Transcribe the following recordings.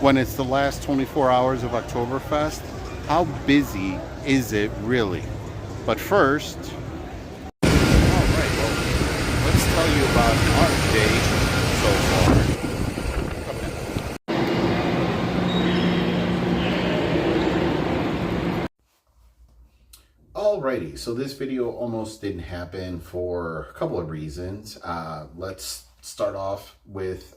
when it's the last 24 hours of Oktoberfest, how busy is it really? But first, alright, well, let's tell you about our day so far. Alrighty, so this video almost didn't happen for a couple of reasons. Let's start off with,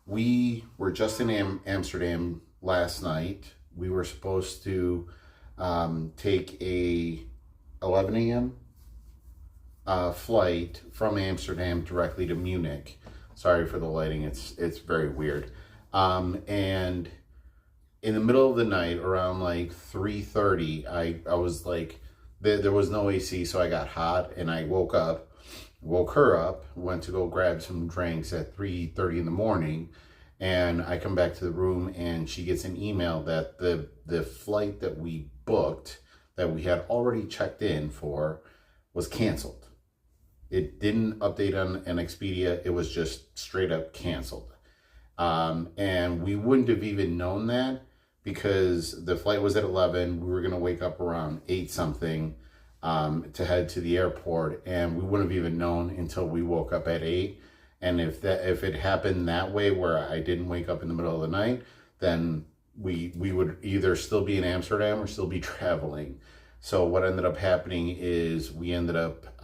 we were just in Amsterdam last night. We were supposed to take a 11 a.m. Flight from Amsterdam directly to Munich. Sorry for the lighting, it's very weird. And in the middle of the night, around like 3:30, I was like, there was no AC, so I got hot, and I woke her up, went to go grab some drinks at 3:30 in the morning, and I come back to the room, and she gets an email that the flight that we booked, that we had already checked in for, was canceled. It didn't update on Expedia, it was just straight up canceled. And we wouldn't have even known that, because the flight was at 11. We were going to wake up around 8 something to head to the airport, and we wouldn't have even known until we woke up at 8. And if it happened that way, where I didn't wake up in the middle of the night, then we would either still be in Amsterdam or still be traveling. So what ended up happening is we ended up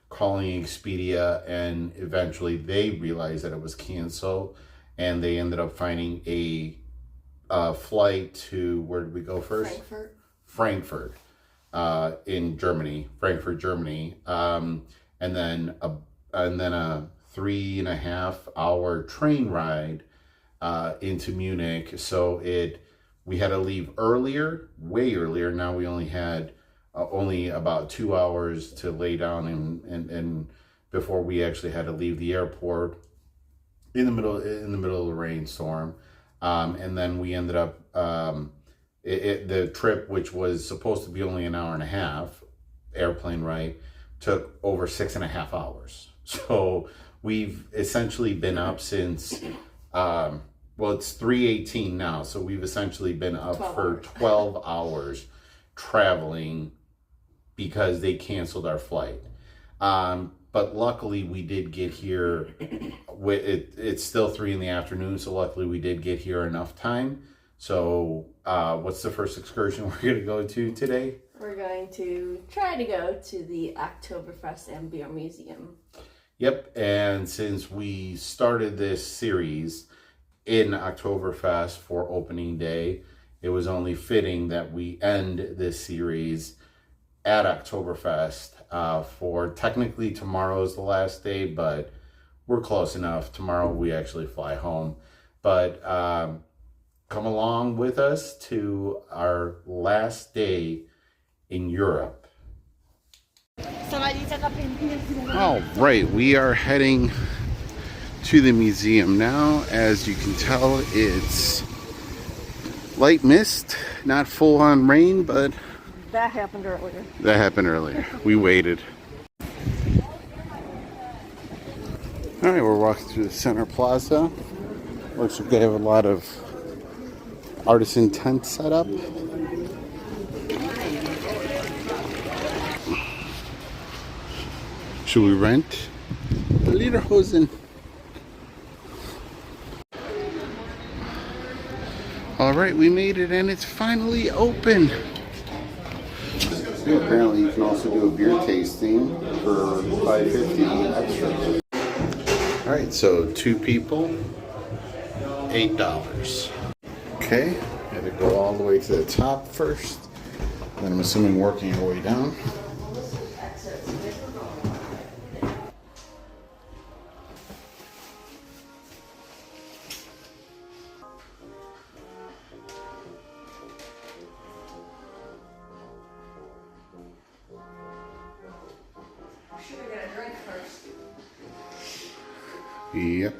calling Expedia, and eventually they realized that it was canceled, and they ended up finding a flight to, where did we go first? Frankfurt, in Germany, Frankfurt, Germany, and then a 3.5 hour train ride into Munich. So we had to leave earlier, way earlier. Now we only had only about 2 hours to lay down and before we actually had to leave the airport in the middle of the rainstorm. And then we ended up, the trip, which was supposed to be only an hour and a half airplane ride, took over 6.5 hours. So we've essentially been up since, well, it's 3:18 now. So we've essentially been up for 12 hours traveling because they canceled our flight. But luckily we did get here. It's still 3 in the afternoon, so luckily we did get here enough time. So what's the first excursion we're going to go to today? We're going to try to go to the Oktoberfest and Beer Museum. Yep, and since we started this series in Oktoberfest for opening day, it was only fitting that we end this series at Oktoberfest. For technically tomorrow's the last day, but we're close enough. Tomorrow we actually fly home. But come along with us to our last day in Europe. All right, we are heading to the museum now. As you can tell, it's light mist, not full on rain, but that happened earlier. That happened earlier. We waited. All right, we're walking through the center plaza. Looks like they have a lot of artisan tents set up. Should we rent? Lederhosen. All right, we made it, and it's finally open. Apparently you can also do a beer tasting for $5.50 extra. All right, so 2 people, $8. Okay, had to go all the way to the top first. Then I'm assuming working your way down. Should I get a drink first? Yep.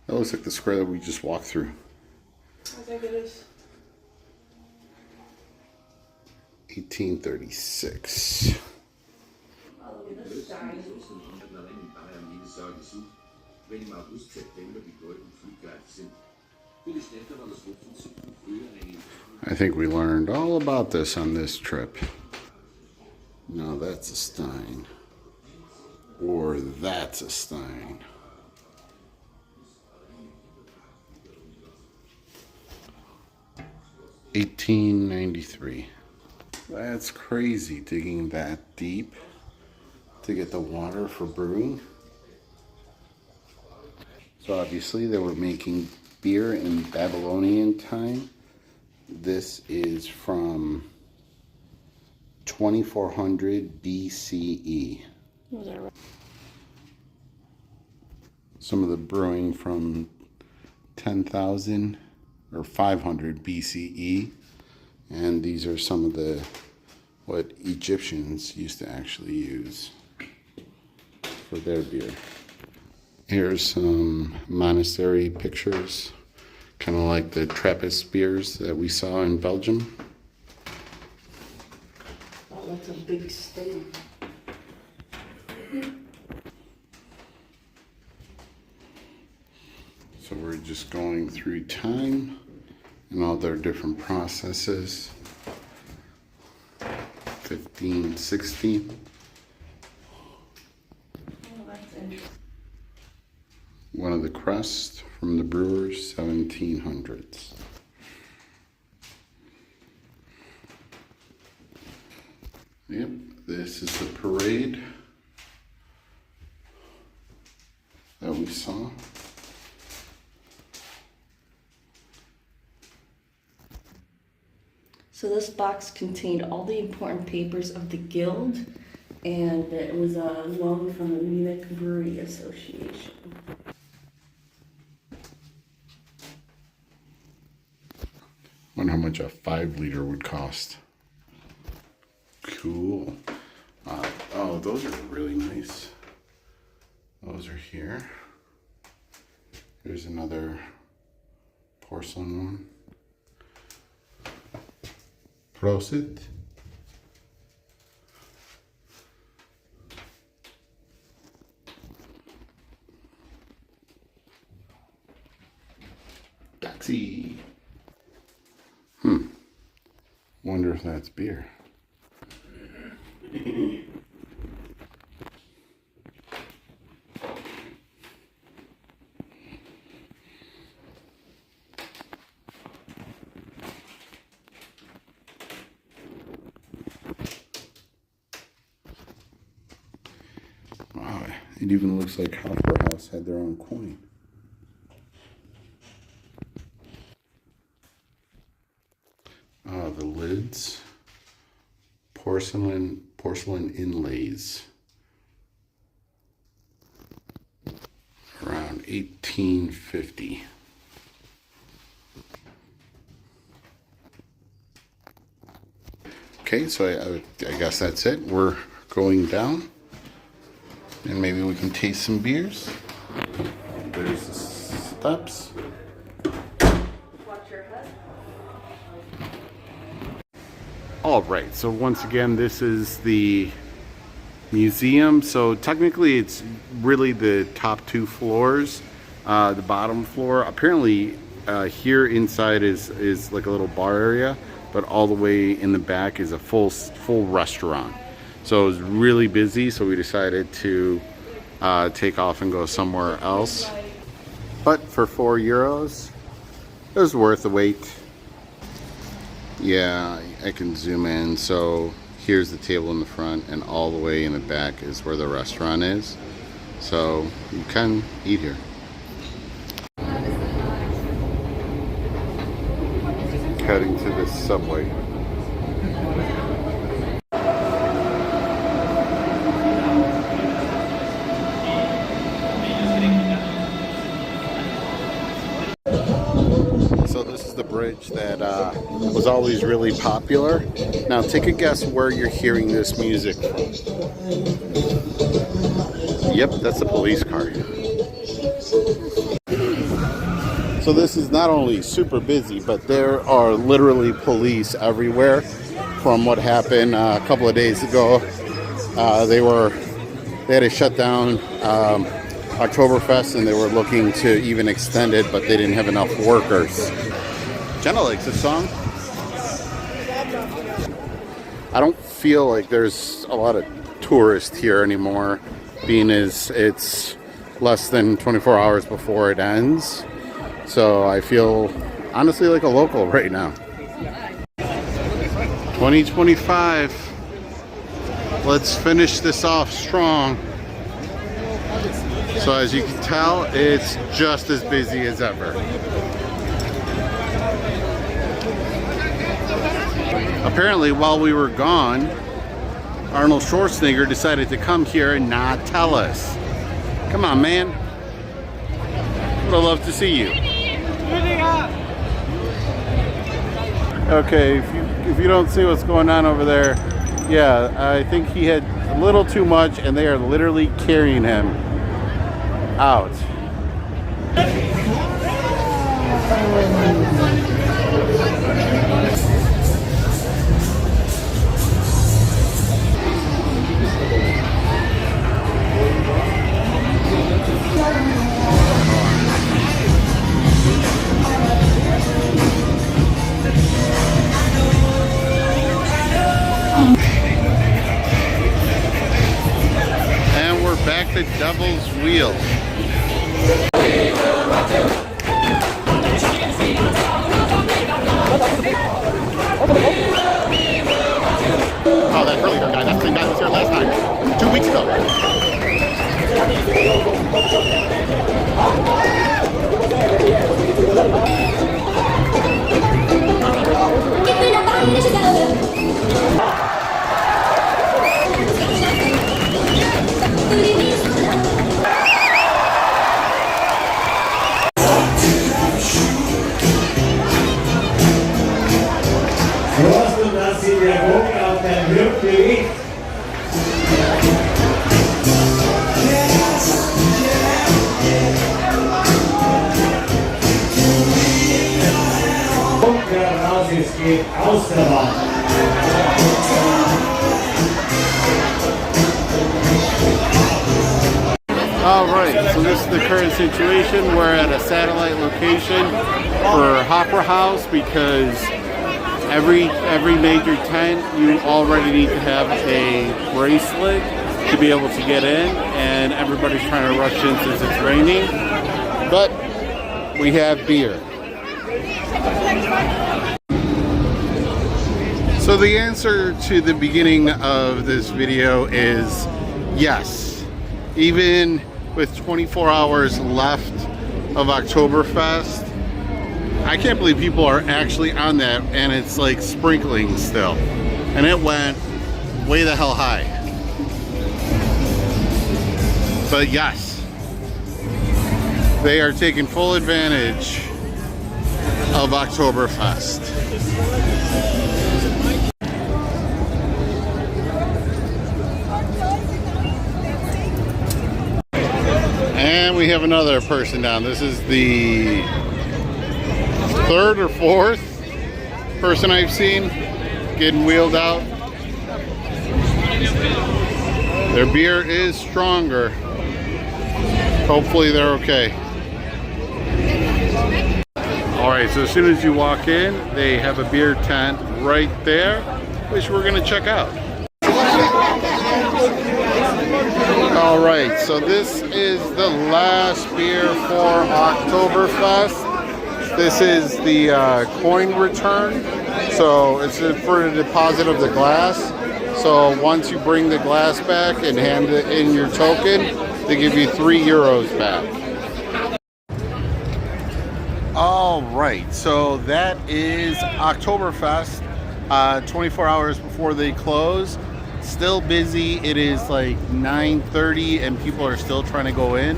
That looks like the square that we just walked through. I think it is. 1836. I think we learned all about this on this trip. Now that's a Stein. Or that's a Stein. $18.93. That's crazy, digging that deep to get the water for brewing. So obviously they were making beer in Babylonian time. This is from 2400 BCE. Was that right? Some of the brewing from 10,000 or 500 BCE. And these are some of the what Egyptians used to actually use for their beer. Here's some monastery pictures, kind of like the Trappist beers that we saw in Belgium. Oh, that's a big stain. So we're just going through time and all their different processes. 15, 16. One of the crusts from the brewers, 1700s. Yep, this is the parade that we saw. So this box contained all the important papers of the guild, and it was a loan from the Munich Brewery Association. Wonder how much a 5-liter would cost. Cool. Oh, those are really nice. Those are here. Here's another porcelain one. Prosit. Taxi. Wonder if that's beer. Wow, it even looks like Hofbrauhaus had their own coin. The lids, porcelain inlays, around 1850. Okay, so I guess that's it. We're going down, and maybe we can taste some beers. There's the steps. All right, so once again, this is the museum. So technically it's really the top 2 floors. The bottom floor, apparently here inside is like a little bar area, but all the way in the back is a full restaurant. So it was really busy, so we decided to take off and go somewhere else. But for €4, it was worth the wait. Yeah, I can zoom in. So here's the table in the front, and all the way in the back is where the restaurant is. So you can eat here. Heading to the subway. So this is the bridge that was always really popular. Now take a guess where you're hearing this music from. Yep, that's a police car. So this is not only super busy, but there are literally police everywhere. from what happened a couple of days ago. They had to shut down Oktoberfest, and they were looking to even extend it, but they didn't have enough workers. Jenna likes this song. I don't feel like there's a lot of tourists here anymore, being as it's less than 24 hours before it ends. So I feel honestly like a local right now. 2025. Let's finish this off strong. So as you can tell, it's just as busy as ever. Apparently, while we were gone, Arnold Schwarzenegger decided to come here and not tell us. Come on, man. Would have loved to see you. Okay, if you don't see what's going on over there, yeah, I think he had a little too much, and they are literally carrying him out. And we're back to Devil's Wheel. Oh, that curly hair guy, that's the same guy who was here last time, 2 weeks ago. Dass Sie der Bogen auf der Hüfte liegt. Und raus, es geht aus der Wand. Alright, so this is the current situation. We're at a satellite location for Opera House because every major tent you already need to have a bracelet to be able to get in, and everybody's trying to rush in since it's raining. But we have beer. So the answer to the beginning of this video is yes. Even with 24 hours left of Oktoberfest, I can't believe people are actually on that, and it's like sprinkling still. And it went way the hell high. But yes, they are taking full advantage of Oktoberfest. And we have another person down. This is the third or fourth person I've seen getting wheeled out. Their beer is stronger. Hopefully they're okay. Alright, so as soon as you walk in, they have a beer tent right there, which we're going to check out. Alright, so this is the last beer for Oktoberfest. This is the coin return, so it's for the deposit of the glass. So once you bring the glass back and hand in your token, they give you €3 back. All right, so that is Oktoberfest, 24 hours before they close. Still busy. It is like 9:30 and people are still trying to go in.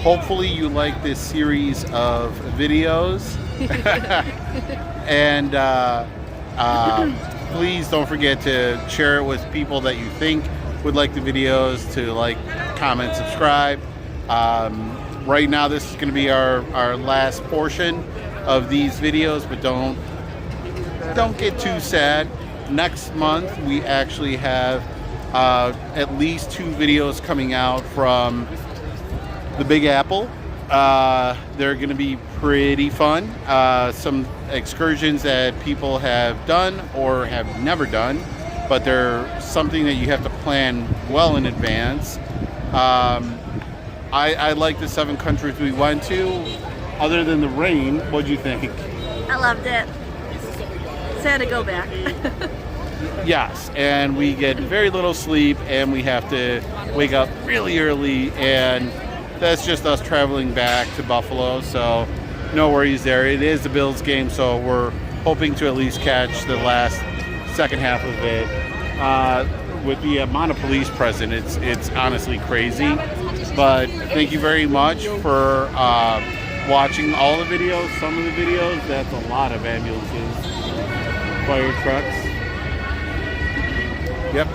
Hopefully you like this series of videos. And please don't forget to share it with people that you think would like the videos, to like, comment, subscribe. Right now this is going to be our last portion of these videos, but don't don't get too sad. Next month we actually have at least 2 videos coming out from the Big Apple. They're going to be pretty fun. Some excursions that people have done or have never done, but they're something that you have to plan well in advance. I like the 7 countries we went to. Other than the rain, what'd you think? I loved it. Sad to go back. Yes, and we get very little sleep, and we have to wake up really early, and that's just us traveling back to Buffalo, so no worries there. It is the Bills game, so we're hoping to at least catch the last second half of it. With the amount of police present, it's honestly crazy. But thank you very much for watching all the videos. Some of the videos, that's a lot of ambulances, fire trucks. Yep.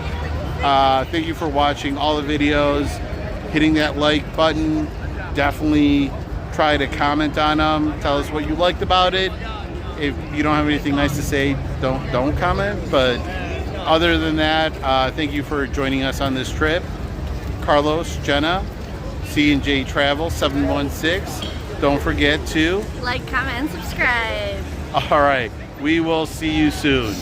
Thank you for watching all the videos. Hitting that like button. Definitely try to comment on them. Tell us what you liked about it. If you don't have anything nice to say, don't comment. But other than that, thank you for joining us on this trip. Carlos, Jenna, C&J Travel 716. Don't forget to Like, comment, and subscribe. All right. We will see you soon.